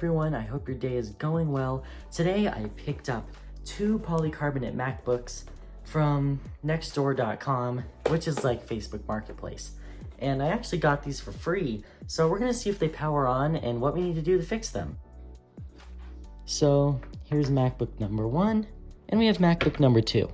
everyone, I hope your day is going well. Today I picked up 2 polycarbonate MacBooks from nextdoor.com, which is like Facebook Marketplace. And I actually got these for free, so we're gonna see if they power on and what we need to do to fix them. So here's MacBook number 1, and we have MacBook number 2.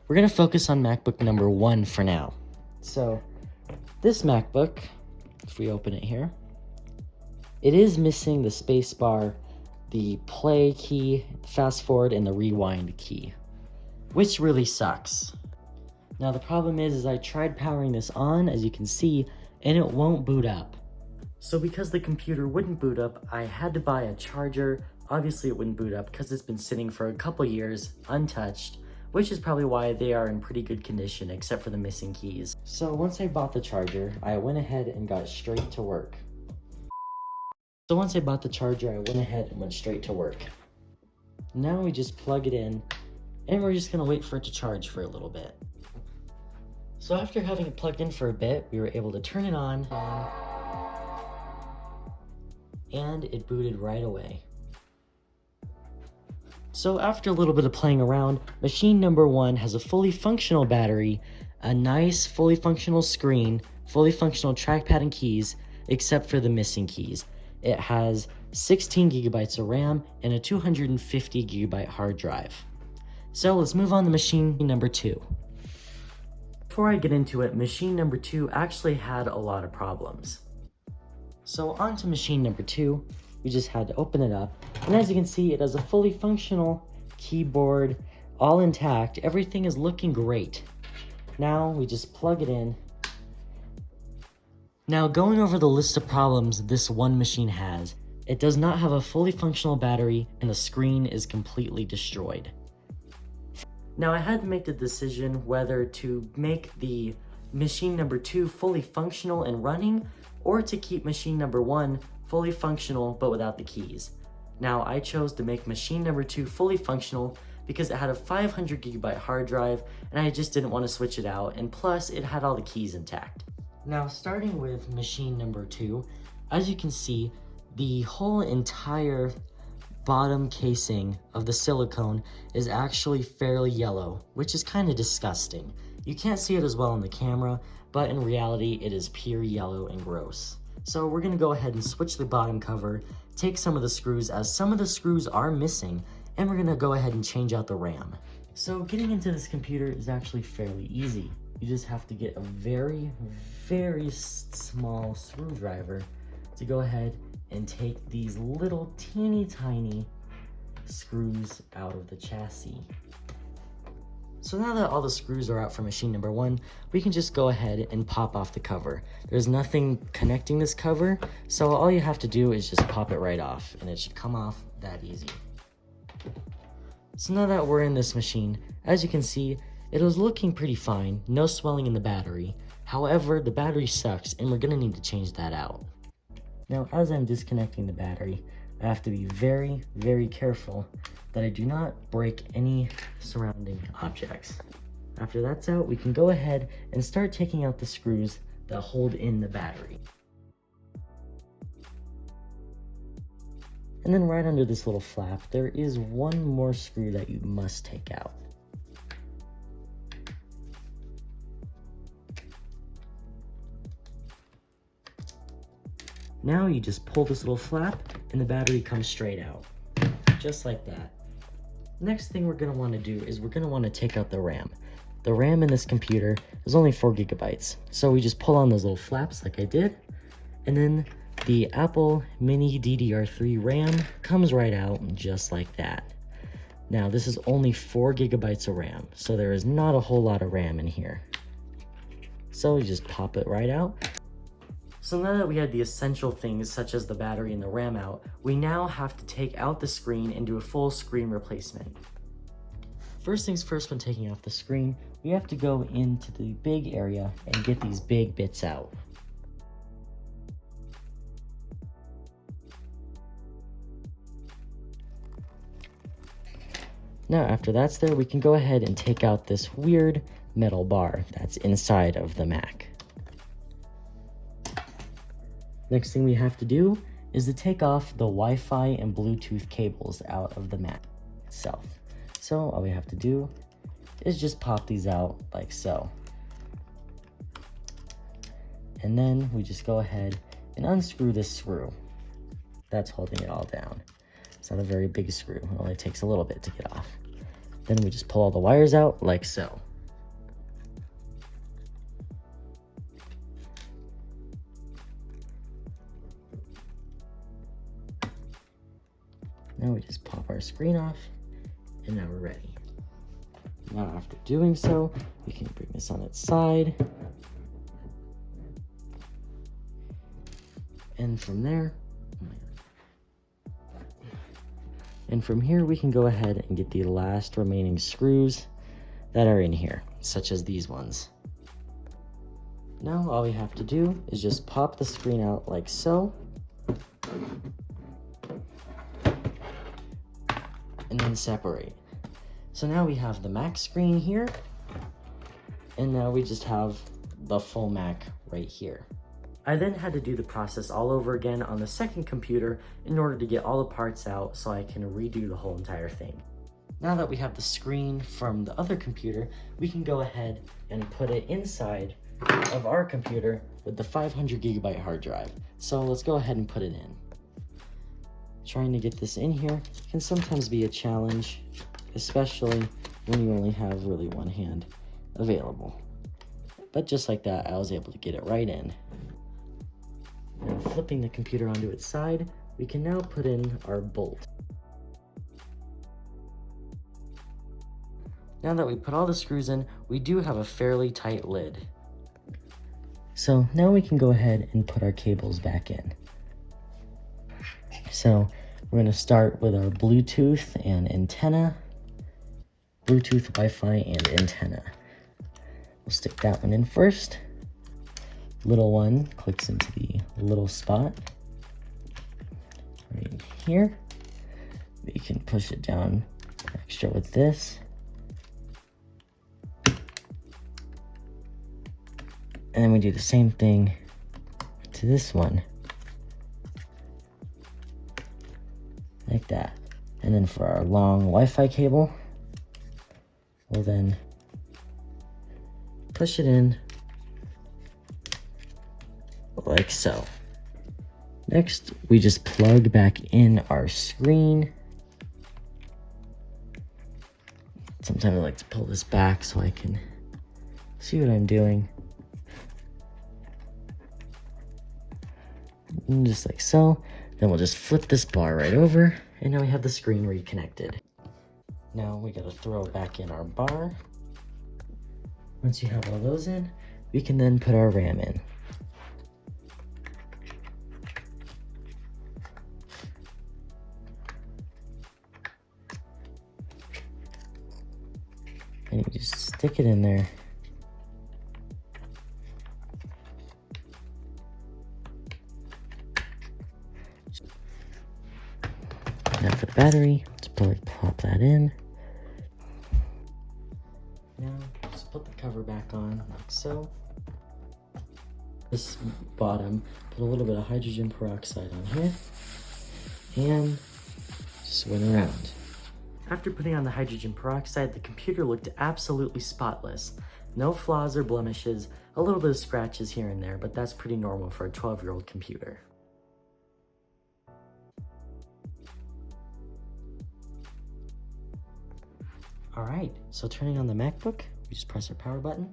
We're gonna focus on MacBook number 1 for now. So this MacBook, if we open it here, it is missing the space bar, the play key, fast forward, and the rewind key, which really sucks. Now the problem is I tried powering this on, as you can see, and it won't boot up. So because the computer wouldn't boot up, I had to buy a charger. Obviously it wouldn't boot up because it's been sitting for a couple years untouched, which is probably why they are in pretty good condition except for the missing keys. So once I bought the charger, I went ahead and got straight to work. Now we just plug it in, and we're just gonna wait for it to charge for a little bit. So after having it plugged in for a bit, we were able to turn it on, and it booted right away. So after a little bit of playing around, machine number 1 has a fully functional battery, a nice fully functional screen, fully functional trackpad and keys, except for the missing keys. It has 16 gigabytes of RAM and a 250 gigabyte hard drive. So let's move on to machine number 2. Before I get into it, machine number 2 actually had a lot of problems. So on to machine number 2, we just had to open it up, and as you can see, it has a fully functional keyboard, all intact. Everything is looking great. Now we just plug it in. Now going over the list of problems this one machine has, it does not have a fully functional battery and the screen is completely destroyed. Now I had to make the decision whether to make the machine number 2 fully functional and running, or to keep machine number 1 fully functional but without the keys. Now I chose to make machine number 2 fully functional because it had a 500 gigabyte hard drive and I just didn't want to switch it out, and plus it had all the keys intact. Now starting with machine number 2, as you can see, the whole entire bottom casing of the silicone is actually fairly yellow, which is kind of disgusting. You can't see it as well on the camera, but in reality it is pure yellow and gross. So we're going to go ahead and switch the bottom cover, take some of the screws, as some of the screws are missing, and we're going to go ahead and change out the RAM. So getting into this computer is actually fairly easy. You just have to get a very, very small screwdriver to go ahead and take these little teeny tiny screws out of the chassis. So now that all the screws are out for machine number 1, we can just go ahead and pop off the cover. There's nothing connecting this cover, so all you have to do is just pop it right off, and it should come off that easy. So now that we're in this machine, as you can see, it was looking pretty fine, no swelling in the battery. However, the battery sucks, and we're gonna need to change that out. Now, as I'm disconnecting the battery, I have to be very, very careful that I do not break any surrounding objects. After that's out, we can go ahead and start taking out the screws that hold in the battery. And then right under this little flap, there is one more screw that you must take out. Now you just pull this little flap and the battery comes straight out, just like that. Next thing we're going to want to do is we're going to want to take out the RAM. The RAM in this computer is only 4 gigabytes, so we just pull on those little flaps like I did, and then the Apple Mini DDR3 RAM comes right out just like that. Now this is only 4 gigabytes of RAM, so there is not a whole lot of RAM in here. So you just pop it right out. So now that we had the essential things such as the battery and the RAM out, we now have to take out the screen and do a full screen replacement. First things first, when taking off the screen, we have to go into the big area and get these big bits out. Now after that's there, we can go ahead and take out this weird metal bar that's inside of the Mac. Next thing we have to do is to take off the Wi-Fi and Bluetooth cables out of the Mac itself. So all we have to do is just pop these out like so. And then we just go ahead and unscrew this screw that's holding it all down. It's not a very big screw, it only takes a little bit to get off. Then we just pull all the wires out like so. Now we just pop our screen off, and now we're ready. Now after doing so, we can bring this on its side. And from there, and from here we can go ahead and get the last remaining screws that are in here, such as these ones. Now all we have to do is just pop the screen out like so. And then separate. So now we have the Mac screen here, and now we just have the full Mac right here. I then had to do the process all over again on the second computer in order to get all the parts out so I can redo the whole entire thing. Now that we have the screen from the other computer, we can go ahead and put it inside of our computer with the 500GB hard drive. So let's go ahead and put it in. Trying to get this in here can sometimes be a challenge, especially when you only have really one hand available. But just like that, I was able to get it right in. And flipping the computer onto its side, we can now put in our bolt. Now that we put all the screws in, we do have a fairly tight lid. So now we can go ahead and put our cables back in. So we're going to start with our Bluetooth and antenna, Bluetooth, Wi-Fi, and antenna. We'll stick that one in first. Little one clicks into the little spot right here. We can push it down extra with this. And then we do the same thing to this one. Like that. And then for our long Wi-Fi cable, we'll then push it in like so. Next, we just plug back in our screen. Sometimes I like to pull this back so I can see what I'm doing. And just like so. Then we'll just flip this bar right over, and now we have the screen reconnected. Now we gotta throw back in our bar. Once you have all those in, we can then put our RAM in. And you just stick it in there. Now for the battery, just plop that in. Now just put the cover back on like so. This bottom, put a little bit of hydrogen peroxide on here, and just went around. After putting on the hydrogen peroxide, the computer looked absolutely spotless. No flaws or blemishes, a little bit of scratches here and there, but that's pretty normal for a 12-year-old computer. Alright, so turning on the MacBook, we just press our power button.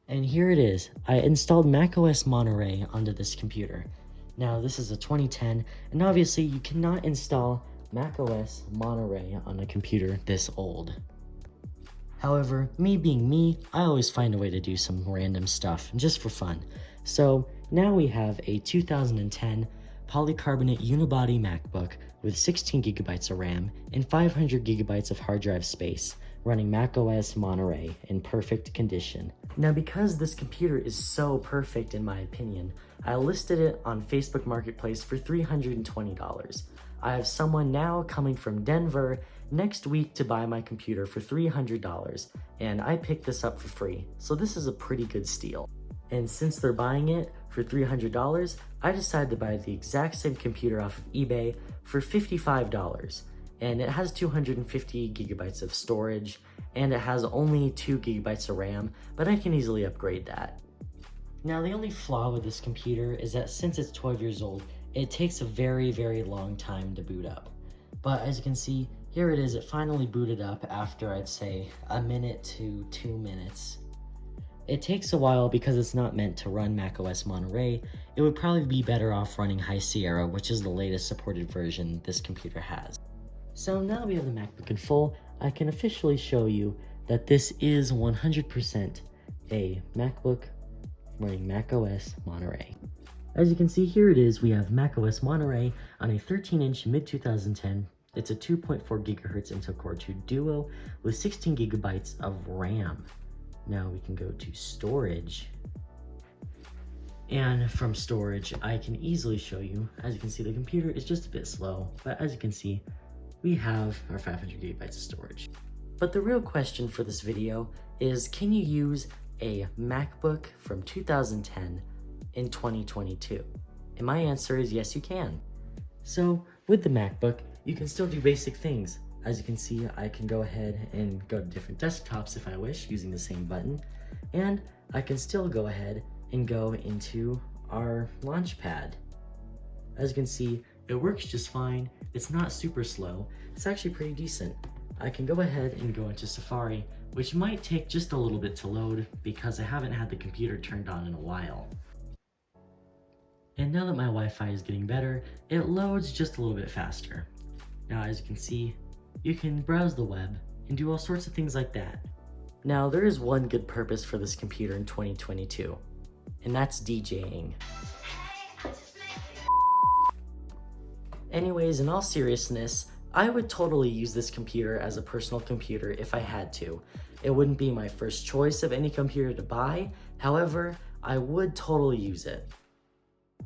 And here it is. I installed macOS Monterey onto this computer. Now this is a 2010, and obviously you cannot install macOS Monterey on a computer this old. However, me being me, I always find a way to do some random stuff, just for fun. So now we have a 2010 Polycarbonate unibody MacBook with 16 gigabytes of RAM and 500 gigabytes of hard drive space, running macOS Monterey in perfect condition. Now because this computer is so perfect in my opinion, I listed it on Facebook Marketplace for $320. I have someone now coming from Denver next week to buy my computer for $300, and I picked this up for free, so this is a pretty good steal. And since they're buying it for $300, I decided to buy the exact same computer off of eBay for $55. And it has 250 gigabytes of storage, and it has only 2 gigabytes of RAM, but I can easily upgrade that. Now, the only flaw with this computer is that since it's 12 years old, it takes a very, very long time to boot up. But as you can see, here it is, it finally booted up after I'd say a minute to 2 minutes. It takes a while because it's not meant to run macOS Monterey. It would probably be better off running High Sierra, which is the latest supported version this computer has. So now that we have the MacBook in full, I can officially show you that this is 100% a MacBook running macOS Monterey. As you can see, here it is, we have macOS Monterey on a 13-inch mid-2010. It's a 2.4 gigahertz Intel Core 2 Duo with 16 gigabytes of RAM. Now we can go to storage, and from storage I can easily show you. As you can see, the computer is just a bit slow, but as you can see, we have our 500 gigabytes of storage. But the real question for this video is, can you use a MacBook from 2010 in 2022? And my answer is yes, you can. So with the MacBook, you can still do basic things. As you can see, I can go ahead and go to different desktops if I wish using the same button, and I can still go ahead and go into our Launchpad. As you can see, it works just fine. It's not super slow. It's actually pretty decent. I can go ahead and go into Safari, which might take just a little bit to load because I haven't had the computer turned on in a while. And now that my Wi-Fi is getting better, it loads just a little bit faster. Now, as you can see, you can browse the web and do all sorts of things like that. Now, there is one good purpose for this computer in 2022, and that's DJing. Anyways, in all seriousness, I would totally use this computer as a personal computer if I had to. It wouldn't be my first choice of any computer to buy, however, I would totally use it.